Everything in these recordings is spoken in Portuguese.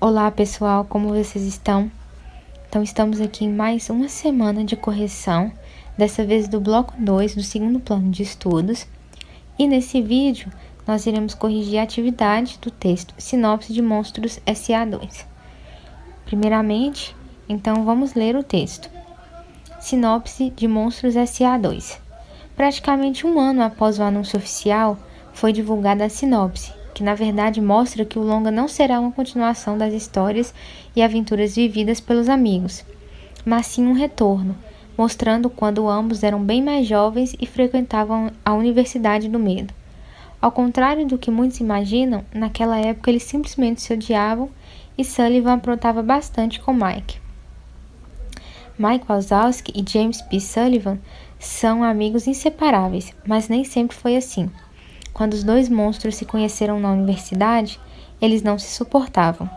Olá pessoal, como vocês estão? Então estamos aqui em mais uma semana de correção, dessa vez do bloco 2 do segundo plano de estudos. E nesse vídeo nós iremos corrigir a atividade do texto Sinopse de Monstros SA2. Primeiramente, então vamos ler o texto. Sinopse de Monstros SA2. Praticamente um ano após o anúncio oficial, foi divulgada a sinopse, que na verdade mostra que o longa não será uma continuação das histórias e aventuras vividas pelos amigos, mas sim um retorno, mostrando quando ambos eram bem mais jovens e frequentavam a Universidade do Medo. Ao contrário do que muitos imaginam, naquela época eles simplesmente se odiavam e Sullivan aprontava bastante com Mike. Mike Wazowski e James P. Sullivan são amigos inseparáveis, mas nem sempre foi assim. Quando os dois monstros se conheceram na universidade, eles não se suportavam.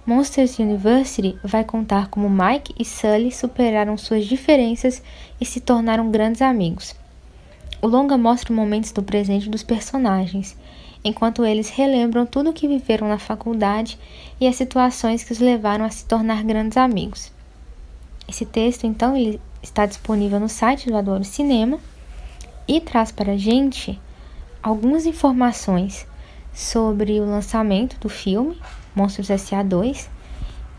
Monsters University vai contar como Mike e Sully superaram suas diferenças e se tornaram grandes amigos. O longa mostra momentos do presente dos personagens, enquanto eles relembram tudo o que viveram na faculdade e as situações que os levaram a se tornar grandes amigos. Esse texto, então, ele está disponível no site do Adoro Cinema e traz para a gente algumas informações sobre o lançamento do filme Monstros S.A. 2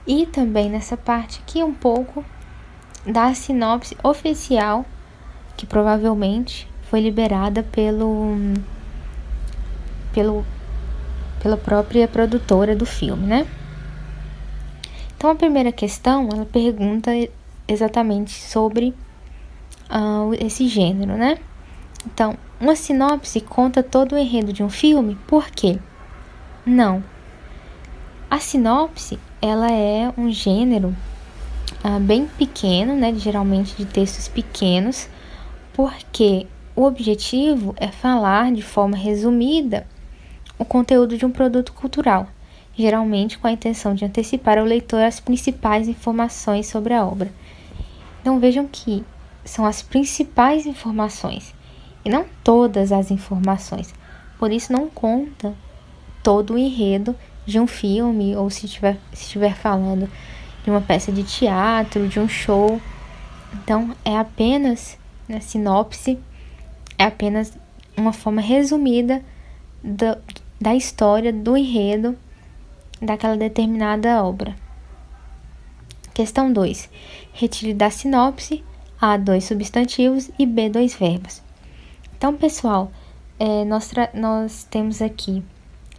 e também nessa parte aqui um pouco da sinopse oficial que provavelmente foi liberada pela própria produtora do filme, né? Então a primeira questão, ela pergunta exatamente sobre esse gênero, né? Então, uma sinopse conta todo o enredo de um filme? Por quê? Não. A sinopse, ela é um gênero bem pequeno, né? Geralmente de textos pequenos, porque o objetivo é falar de forma resumida o conteúdo de um produto cultural, geralmente com a intenção de antecipar ao leitor as principais informações sobre a obra. Então vejam que são as principais informações e não todas as informações. Por isso não conta todo o enredo de um filme ou se estiver falando de uma peça de teatro, de um show. Então é apenas, na sinopse, é apenas uma forma resumida da história, do enredo daquela determinada obra. Questão 2. Retire da sinopse A 2 substantivos e B 2 verbos. Então, pessoal, nós temos aqui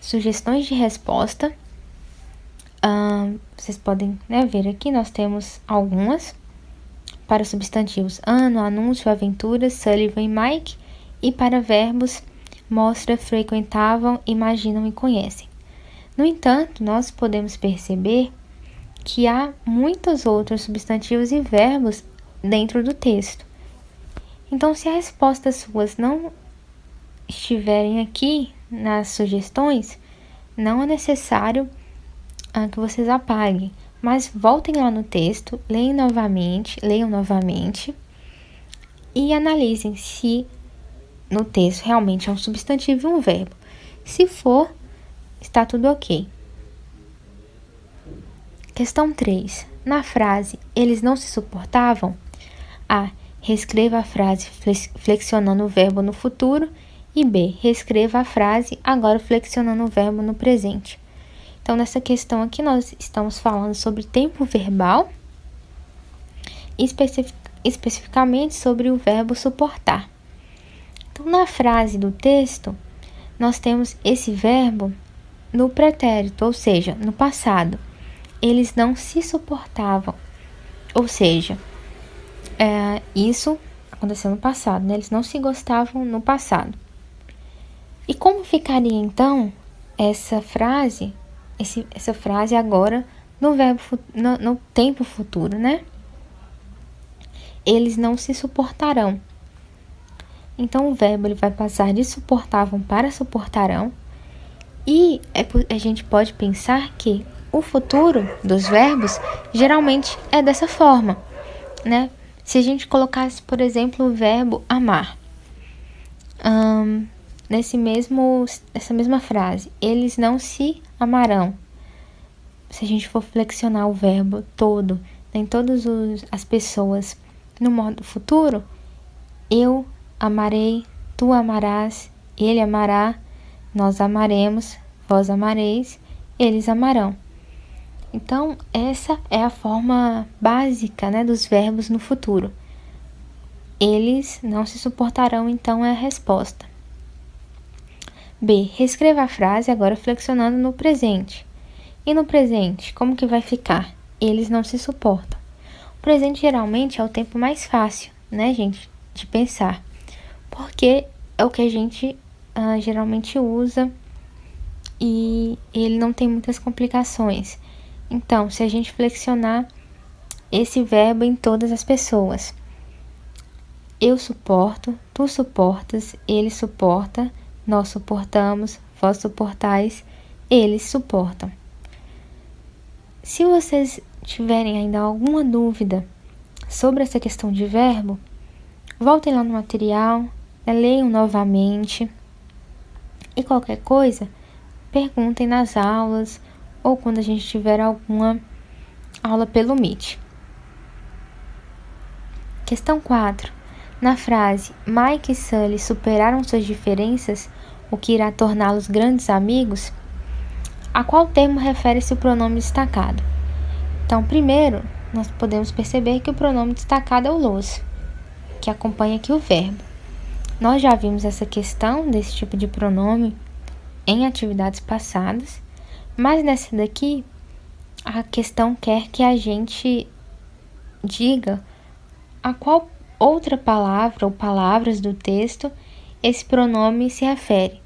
sugestões de resposta. Vocês podem ver aqui, nós temos algumas para substantivos: ano, anúncio, aventuras, Sullivan e Mike. E para verbos, mostra, frequentavam, imaginam e conhecem. No entanto, nós podemos perceber que há muitos outros substantivos e verbos dentro do texto. Então, se as respostas suas não estiverem aqui nas sugestões, não é necessário que vocês apaguem, mas voltem lá no texto, leiam novamente e analisem se no texto realmente é um substantivo e um verbo. Se for, está tudo ok. Questão 3. Na frase, eles não se suportavam? A. Reescreva a frase flexionando o verbo no futuro. E B. Reescreva a frase agora flexionando o verbo no presente. Então, nessa questão aqui, nós estamos falando sobre tempo verbal, especificamente sobre o verbo suportar. Então, na frase do texto, nós temos esse verbo no pretérito, ou seja, no passado. Eles não se suportavam, ou seja, isso aconteceu no passado, né? Eles não se gostavam no passado. E como ficaria então essa frase agora no verbo no tempo futuro, né? Eles não se suportarão. Então o verbo ele vai passar de suportavam para suportarão. E a gente pode pensar que o futuro dos verbos geralmente é dessa forma, né? Se a gente colocasse, por exemplo, o verbo amar, nessa mesma frase, eles não se amarão, se a gente for flexionar o verbo todo, em todas as pessoas, no modo futuro, eu amarei, tu amarás, ele amará, nós amaremos, vós amareis, eles amarão. Então, essa é a forma básica, né, dos verbos no futuro. Eles não se suportarão, então, é a resposta. B. Reescreva a frase agora flexionando no presente. E no presente, como que vai ficar? Eles não se suportam. O presente geralmente é o tempo mais fácil, né, gente, de pensar. Porque é o que a gente geralmente usa e ele não tem muitas complicações. Então, se a gente flexionar esse verbo em todas as pessoas. Eu suporto, tu suportas, ele suporta, nós suportamos, vós suportais, eles suportam. Se vocês tiverem ainda alguma dúvida sobre essa questão de verbo, voltem lá no material, leiam novamente e qualquer coisa, perguntem nas aulas ou quando a gente tiver alguma aula pelo Meet. Questão 4. Na frase Mike e Sully superaram suas diferenças, o que irá torná-los grandes amigos, a qual termo refere-se o pronome destacado? Então, primeiro, nós podemos perceber que o pronome destacado é o los, que acompanha aqui o verbo. Nós já vimos essa questão desse tipo de pronome em atividades passadas, mas nessa daqui, a questão quer que a gente diga a qual outra palavra ou palavras do texto esse pronome se refere.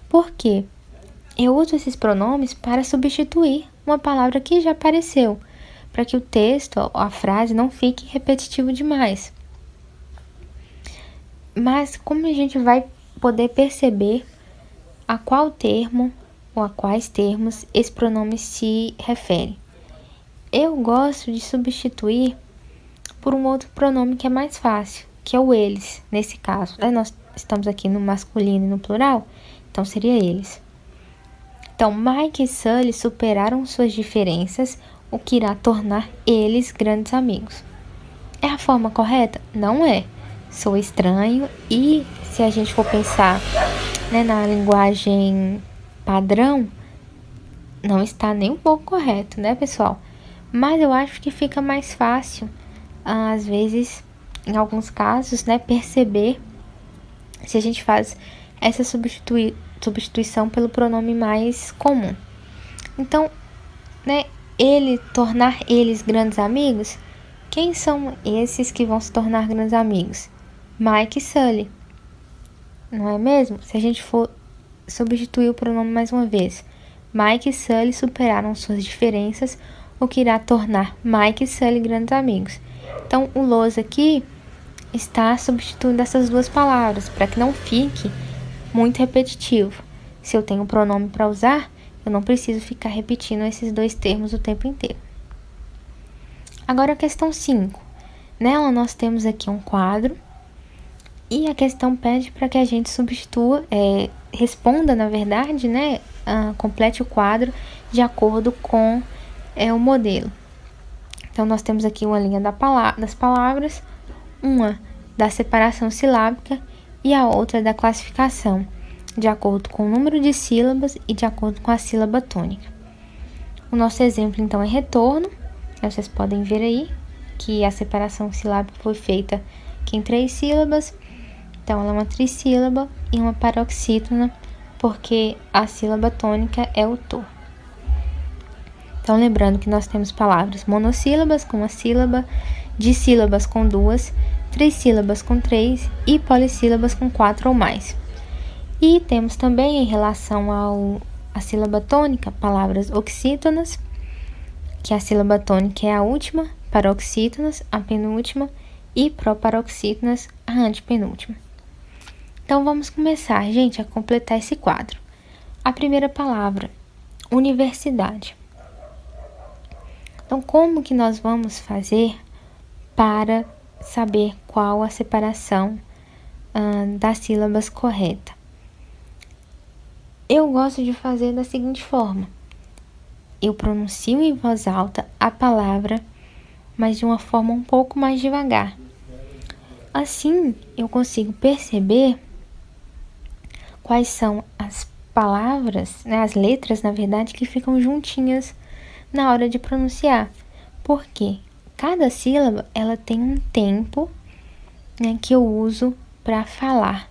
Por quê? Eu uso esses pronomes para substituir uma palavra que já apareceu, para que o texto, a frase, não fique repetitivo demais. Mas como a gente vai poder perceber a qual termo ou a quais termos esse pronome se refere? Eu gosto de substituir por um outro pronome que é mais fácil, que é o eles, nesse caso. Nós estamos aqui no masculino e no plural, então seria eles. Então, Mike e Sully superaram suas diferenças, o que irá tornar eles grandes amigos. É a forma correta? Não é. Sou estranho e, se a gente for pensar, né, na linguagem padrão, não está nem um pouco correto, né, pessoal? Mas eu acho que fica mais fácil, às vezes, em alguns casos, né, perceber se a gente faz essa substituição pelo pronome mais comum. Então, né, tornar eles grandes amigos, quem são esses que vão se tornar grandes amigos? Mike e Sully, não é mesmo? Se a gente for substituir o pronome mais uma vez, Mike e Sully superaram suas diferenças, o que irá tornar Mike e Sully grandes amigos. Então, o los aqui está substituindo essas duas palavras, para que não fique muito repetitivo. Se eu tenho um pronome para usar, eu não preciso ficar repetindo esses dois termos o tempo inteiro. Agora a questão 5. Nela nós temos aqui um quadro e a questão pede para que a gente responda, na verdade, né, complete o quadro de acordo com o modelo. Então, nós temos aqui uma linha das palavras, uma da separação silábica e a outra da classificação, de acordo com o número de sílabas e de acordo com a sílaba tônica. O nosso exemplo, então, é retorno. Vocês podem ver aí que a separação silábica foi feita aqui em 3 sílabas. Então, ela é uma trissílaba e uma paroxítona, porque a sílaba tônica é o to. Então, lembrando que nós temos palavras monossílabas com uma sílaba, dissílabas com 2, trissílabas com 3 e polissílabas com 4 ou mais. E temos também, em relação à sílaba tônica, palavras oxítonas, que a sílaba tônica é a última, paroxítonas, a penúltima, e proparoxítonas, a antepenúltima. Então, vamos começar, gente, a completar esse quadro. A primeira palavra, universidade. Então, como que nós vamos fazer para saber qual a separação das sílabas correta? Eu gosto de fazer da seguinte forma. eu pronuncio em voz alta a palavra, mas de uma forma um pouco mais devagar. Assim, eu consigo perceber quais são as palavras, né, as letras, na verdade, que ficam juntinhas na hora de pronunciar. Porque cada sílaba, ela tem um tempo, né, que eu uso para falar.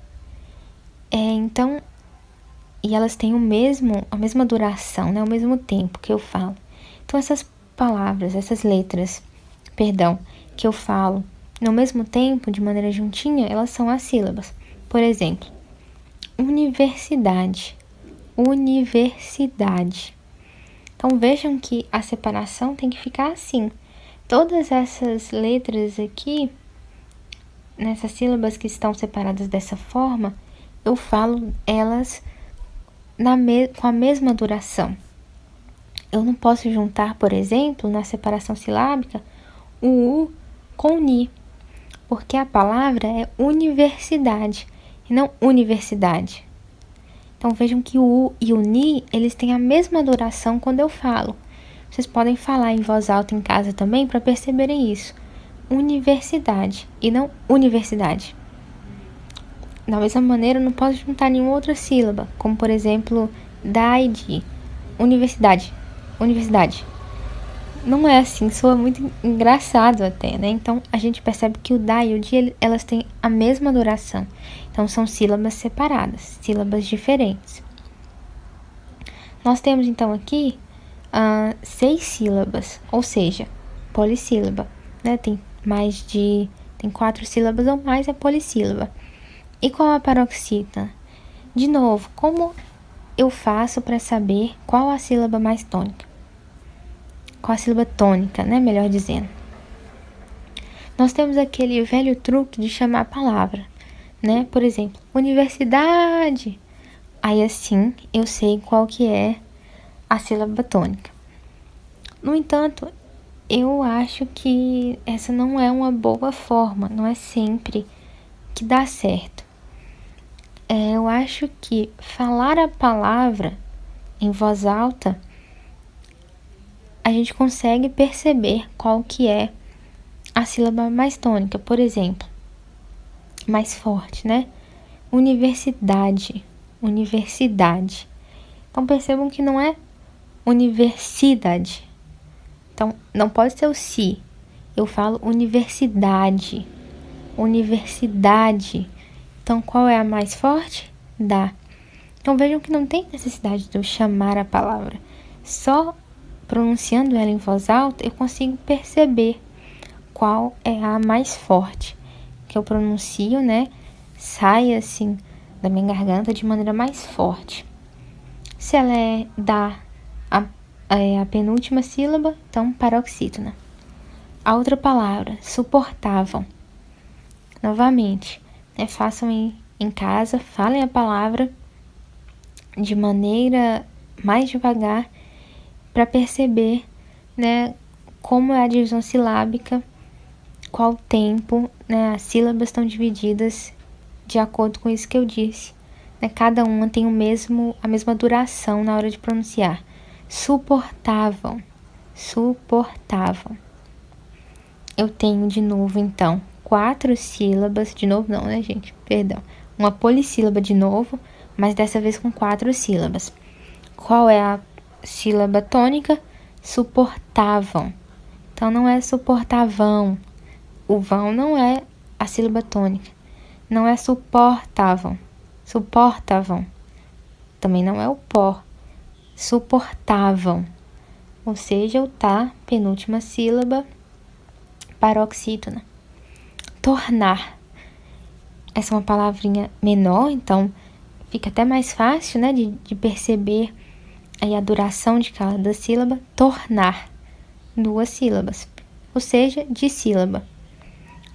Então, e elas têm a mesma duração, né, o mesmo tempo que eu falo. Então, essas palavras, essas letras, que eu falo no mesmo tempo, de maneira juntinha, elas são as sílabas. Por exemplo, universidade, universidade. Então, vejam que a separação tem que ficar assim. Todas essas letras aqui, nessas sílabas que estão separadas dessa forma, eu falo elas com a mesma duração. Eu não posso juntar, por exemplo, na separação silábica, o U com o NI, porque a palavra é universidade e não universidade. Então vejam que o U e o NI, eles têm a mesma duração quando eu falo. Vocês podem falar em voz alta em casa também para perceberem isso. Universidade e não universidade. Da mesma maneira, eu não posso juntar nenhuma outra sílaba, como por exemplo, DAID, universidade, universidade. Não é assim, soa muito engraçado até, né? Então, a gente percebe que o DA e o DI, elas têm a mesma duração. Então, são sílabas separadas, sílabas diferentes. Nós temos, então, aqui 6 sílabas, ou seja, polissílaba, né? Tem 4 sílabas ou mais, é polissílaba. E qual a paroxítona? De novo, como eu faço para saber qual a sílaba mais tônica? Qual a sílaba tônica, né? Melhor dizendo. Nós temos aquele velho truque de chamar a palavra, né? Por exemplo, universidade. Aí assim eu sei qual que é a sílaba tônica. No entanto, eu acho que essa não é uma boa forma, não é sempre que dá certo. Eu acho que falar a palavra em voz alta, a gente consegue perceber qual que é a sílaba mais tônica. Por exemplo, mais forte, né? Universidade, universidade. Então percebam que não é universidade. Então não pode ser o si. Eu falo universidade, universidade. Então, qual é a mais forte? Da. Então, vejam que não tem necessidade de eu chamar a palavra. Só pronunciando ela em voz alta, eu consigo perceber qual é a mais forte. Que eu pronuncio, né? Sai, assim, da minha garganta de maneira mais forte. Se ela é da, a penúltima sílaba, então, paroxítona. A outra palavra, suportavam. Novamente, façam em casa, falem a palavra de maneira mais devagar para perceber, né, como é a divisão silábica, qual tempo, né, as sílabas estão divididas de acordo com isso que eu disse. Né, cada uma tem a mesma duração na hora de pronunciar. Suportavam, suportavam. Eu tenho de novo, então, 4 sílabas, de novo não, né, gente? Perdão. Uma polissílaba de novo, mas dessa vez com 4 sílabas. Qual é a sílaba tônica? Suportavam. Então, não é suportavam. O vão não é a sílaba tônica. Não é suportavam. Suportavam. Também não é o pó. Suportavam. Ou seja, o tá, penúltima sílaba, paroxítona. Tornar. Essa é uma palavrinha menor, então fica até mais fácil, né, de perceber aí a duração de cada sílaba. Tornar. 2 sílabas. Ou seja, dissílaba.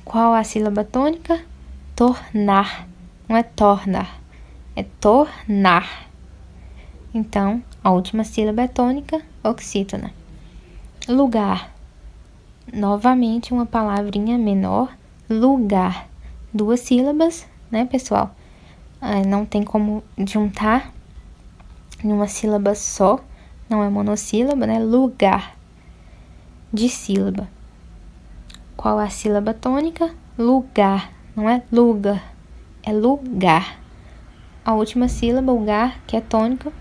Qual a sílaba tônica? Tornar. Não é tornar. É tornar. Então, a última sílaba é tônica, oxítona. Lugar. Novamente, uma palavrinha menor. Lugar. 2 sílabas, né, pessoal? Não tem como juntar em uma sílaba só, não é monossílaba, né? Lugar, dissílaba. Qual a sílaba tônica? Lugar, não é lugar, é lugar. A última sílaba, o gar, que é tônica,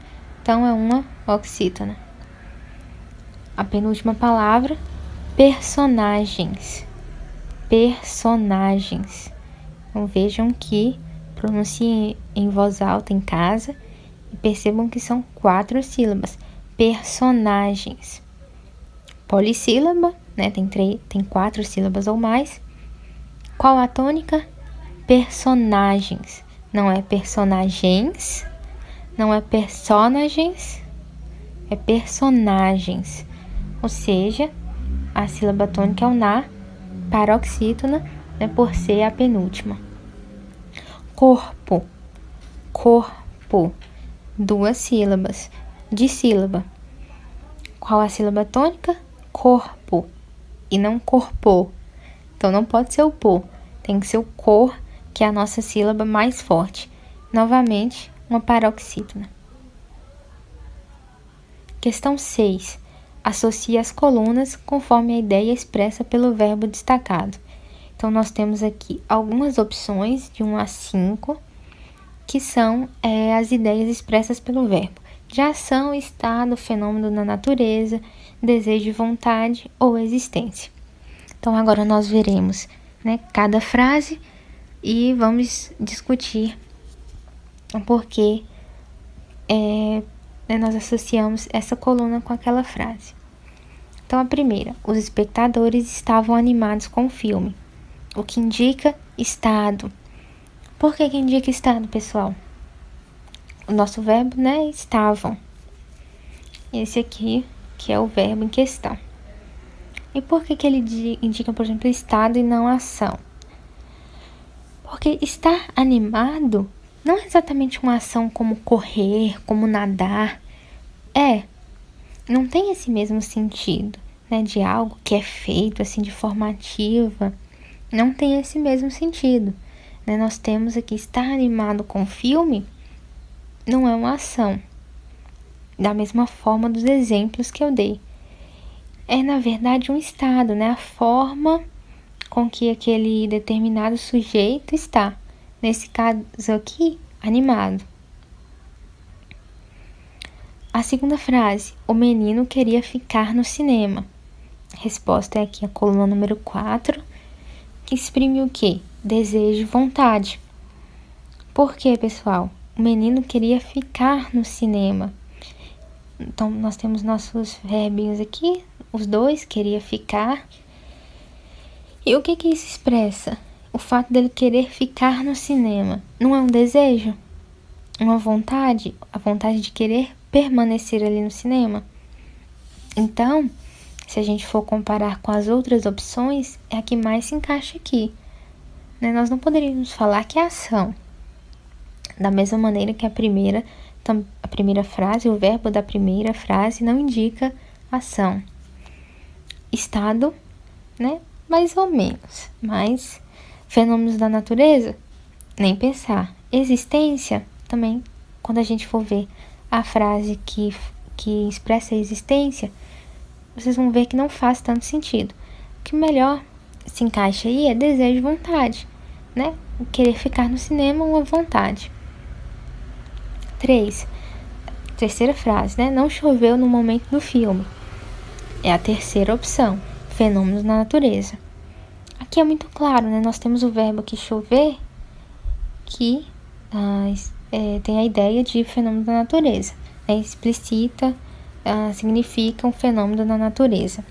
então é uma oxítona. A penúltima palavra, personagens. Personagens. Então vejam que pronunciem em voz alta em casa e percebam que são 4 sílabas. Personagens. Polissílaba, né? Tem 4 sílabas ou mais. Qual a tônica? Personagens. Não é personagens, não é personagens, é personagens. Ou seja, a sílaba tônica é o na, paroxítona, né, por ser a penúltima. Corpo, corpo, 2 sílabas, dissílaba. Qual a sílaba tônica? Corpo, e não corpo. Então não pode ser o po, tem que ser o cor, que é a nossa sílaba mais forte. Novamente, uma paroxítona. Questão 6. Associe as colunas conforme a ideia expressa pelo verbo destacado. Então, nós temos aqui algumas opções, de 1 a 5, que são as ideias expressas pelo verbo. De ação, estado, fenômeno na natureza, desejo, vontade ou existência. Então, agora nós veremos, né, cada frase e vamos discutir o porquê nós associamos essa coluna com aquela frase. Então, a primeira, os espectadores estavam animados com o filme, o que indica estado. Por que indica estado, pessoal? O nosso verbo, né, estavam. Esse aqui, que é o verbo em questão. E por que ele indica, por exemplo, estado e não ação? Porque estar animado não é exatamente uma ação como correr, como nadar. Não tem esse mesmo sentido, né? De algo que é feito assim de forma ativa. Não tem esse mesmo sentido, né? Nós temos aqui estar animado com o filme, não é uma ação. Da mesma forma dos exemplos que eu dei. É, na verdade, um estado, né? A forma com que aquele determinado sujeito está. Nesse caso aqui, animado. A segunda frase, o menino queria ficar no cinema. A resposta é aqui a coluna número 4, que exprime o quê? Desejo e vontade. Por quê, pessoal? O menino queria ficar no cinema. Então, nós temos nossos verbinhos aqui, os dois, queria ficar. E o que isso expressa? O fato dele querer ficar no cinema. Não é um desejo? Uma vontade? A vontade de querer permanecer ali no cinema? Então, se a gente for comparar com as outras opções, é a que mais se encaixa aqui. Né? Nós não poderíamos falar que é ação. Da mesma maneira que a primeira frase, o verbo da primeira frase não indica ação. Estado, né? Mais ou menos. Mas fenômenos da natureza, nem pensar. Existência, também, quando a gente for ver a frase que expressa a existência, vocês vão ver que não faz tanto sentido. O que melhor se encaixa aí é desejo e vontade, né? O querer ficar no cinema, uma vontade. 3. Terceira frase, né? Não choveu no momento do filme. É a terceira opção. Fenômenos na natureza. Aqui é muito claro, né? Nós temos o verbo aqui chover, que tem a ideia de fenômeno da natureza. Explicita, significa um fenômeno da natureza.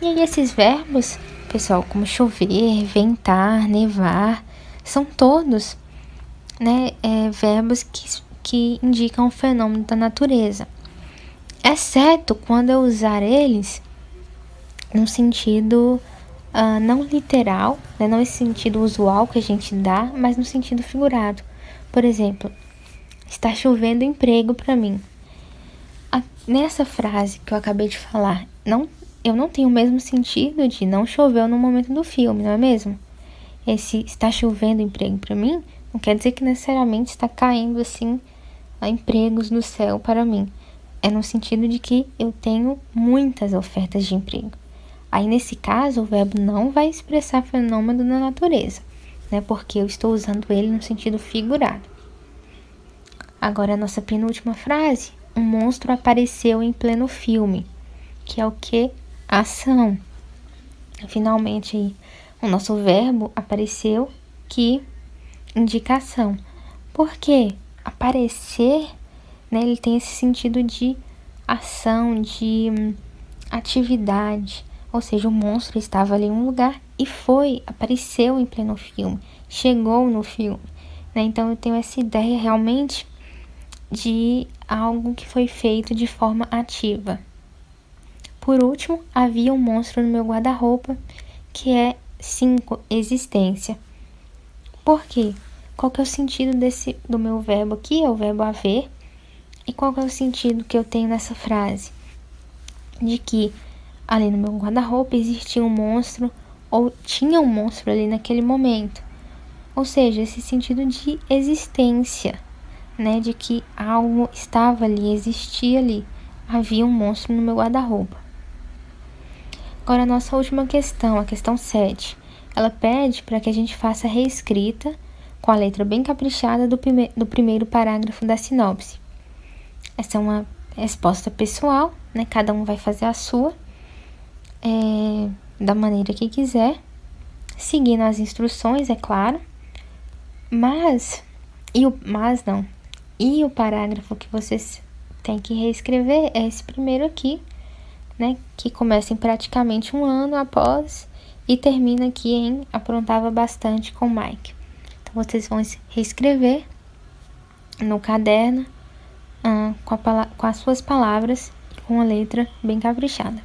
E aí esses verbos, pessoal, como chover, ventar, nevar, são todos, né, verbos que indicam um fenômeno da natureza. Exceto quando eu usar eles no sentido não literal, né, não esse sentido usual que a gente dá, mas no sentido figurado. Por exemplo, está chovendo emprego para mim. Nessa frase que eu acabei de falar, eu não tenho o mesmo sentido de não choveu no momento do filme, não é mesmo? Esse está chovendo emprego para mim não quer dizer que necessariamente está caindo assim empregos no céu para mim. é no sentido de que eu tenho muitas ofertas de emprego. Aí, nesse caso, o verbo não vai expressar fenômeno da natureza, né? Porque eu estou usando ele no sentido figurado. Agora, a nossa penúltima frase. Um monstro apareceu em pleno filme, que é o que? Ação. Finalmente, aí, o nosso verbo apareceu, que indicação. Por quê? Aparecer, né, ele tem esse sentido de ação, de atividade. Ou seja, o monstro estava ali em um lugar e apareceu em pleno filme, chegou no filme, né? Então eu tenho essa ideia realmente de algo que foi feito de forma ativa. Por último, havia um monstro no meu guarda-roupa, que é 5, existência. Por quê? Qual que é o sentido do meu verbo aqui? É o verbo haver. E qual que é o sentido que eu tenho nessa frase? De que ali no meu guarda-roupa existia um monstro, ou tinha um monstro ali naquele momento. Ou seja, esse sentido de existência, né? De que algo estava ali, existia ali. Havia um monstro no meu guarda-roupa. Agora, a nossa última questão, a questão 7. Ela pede para que a gente faça a reescrita com a letra bem caprichada do primeiro parágrafo da sinopse. Essa é uma resposta pessoal, né? Cada um vai fazer a sua, da maneira que quiser, seguindo as instruções, é claro. E o parágrafo que vocês têm que reescrever é esse primeiro aqui, né? Que começa em praticamente um ano após e termina aqui em aprontava bastante com Mike. Então, vocês vão reescrever no caderno com as suas palavras e com a letra bem caprichada.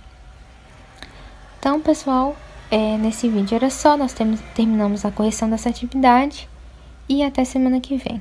Então, pessoal, nesse vídeo era só. Nós terminamos a correção dessa atividade e até semana que vem.